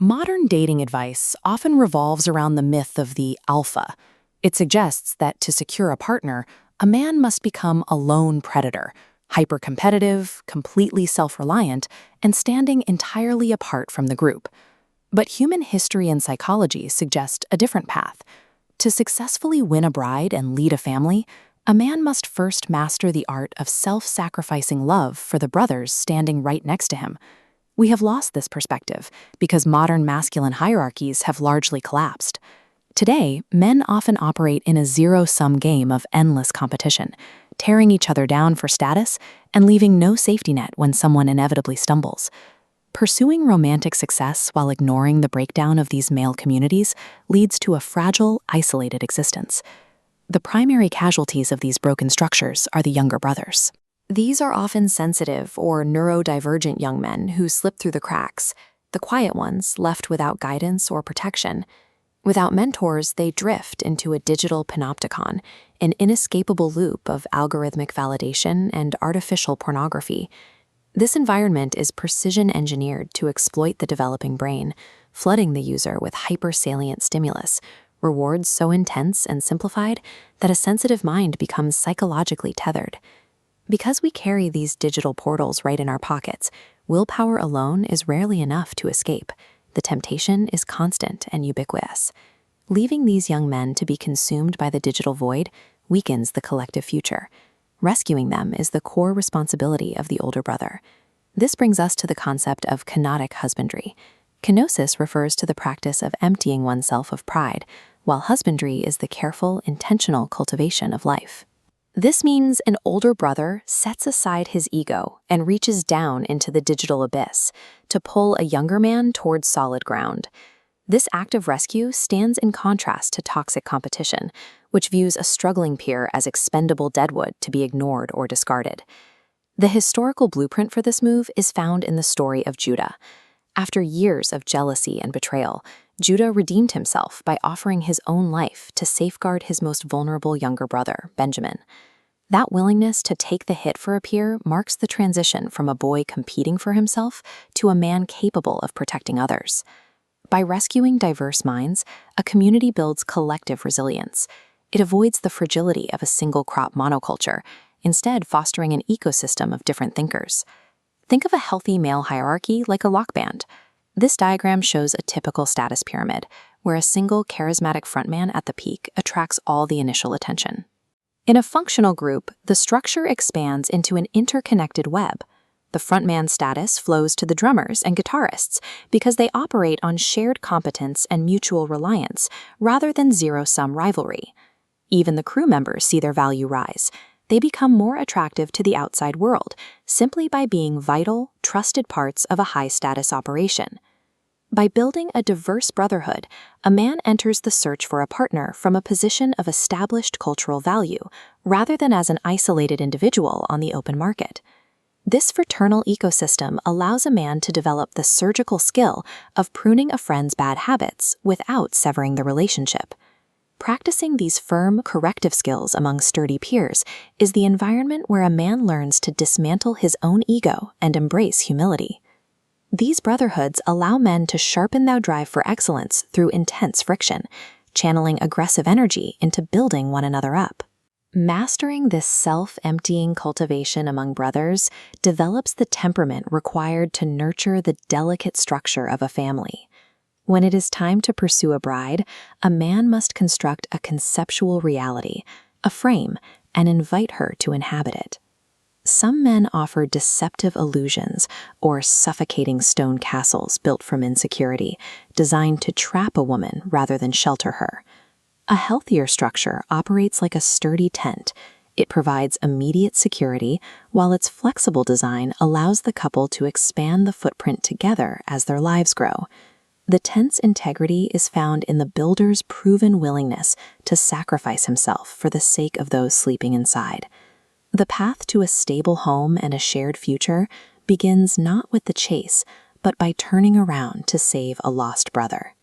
Modern dating advice often revolves around the myth of the alpha. It suggests that to secure a partner, a man must become a lone predator, hyper-competitive, completely self-reliant, and standing entirely apart from the group. But human history and psychology suggest a different path. To successfully win a bride and lead a family, a man must first master the art of self-sacrificing love for the brothers standing right next to him. We have lost this perspective because modern masculine hierarchies have largely collapsed. Today, men often operate in a zero-sum game of endless competition, tearing each other down for status and leaving no safety net when someone inevitably stumbles. Pursuing romantic success while ignoring the breakdown of these male communities leads to a fragile, isolated existence. The primary casualties of these broken structures are the younger brothers. These are often sensitive or neurodivergent young men who slip through the cracks, the quiet ones left without guidance or protection. Without mentors, they drift into a digital panopticon, an inescapable loop of algorithmic validation and artificial pornography. This environment is precision-engineered to exploit the developing brain, flooding the user with hyper-salient stimulus, rewards so intense and simplified that a sensitive mind becomes psychologically tethered. Because we carry these digital portals right in our pockets, willpower alone is rarely enough to escape. The temptation is constant and ubiquitous. Leaving these young men to be consumed by the digital void weakens the collective future. Rescuing them is the core responsibility of the older brother. This brings us to the concept of Kenotic husbandry. Kenosis refers to the practice of emptying oneself of pride, while husbandry is the careful, intentional cultivation of life. This means an older brother sets aside his ego and reaches down into the digital abyss to pull a younger man towards solid ground. This act of rescue stands in contrast to toxic competition, which views a struggling peer as expendable deadwood to be ignored or discarded. The historical blueprint for this move is found in the story of Judah. After years of jealousy and betrayal, Judah redeemed himself by offering his own life to safeguard his most vulnerable younger brother, Benjamin. That willingness to take the hit for a peer marks the transition from a boy competing for himself to a man capable of protecting others. By rescuing diverse minds, a community builds collective resilience. It avoids the fragility of a single-crop monoculture, instead fostering an ecosystem of different thinkers. Think of a healthy male hierarchy like a lock band. This diagram shows a typical status pyramid, where a single charismatic frontman at the peak attracts all the initial attention. In a functional group, the structure expands into an interconnected web. The frontman status flows to the drummers and guitarists because they operate on shared competence and mutual reliance rather than zero-sum rivalry. Even the crew members see their value rise. They become more attractive to the outside world simply by being vital, trusted parts of a high-status operation. By building a diverse brotherhood, a man enters the search for a partner from a position of established cultural value, rather than as an isolated individual on the open market. This fraternal ecosystem allows a man to develop the surgical skill of pruning a friend's bad habits without severing the relationship. Practicing these firm, corrective skills among sturdy peers is the environment where a man learns to dismantle his own ego and embrace humility. These brotherhoods allow men to sharpen their drive for excellence through intense friction, channeling aggressive energy into building one another up. Mastering this self-emptying cultivation among brothers develops the temperament required to nurture the delicate structure of a family. When it is time to pursue a bride, a man must construct a conceptual reality, a frame, and invite her to inhabit it. Some men offer deceptive illusions or suffocating stone castles built from insecurity, designed to trap a woman rather than shelter her. A healthier structure operates like a sturdy tent. It provides immediate security, while its flexible design allows the couple to expand the footprint together as their lives grow. The tent's integrity is found in the builder's proven willingness to sacrifice himself for the sake of those sleeping inside. The path to a stable home and a shared future begins not with the chase, but by turning around to save a lost brother.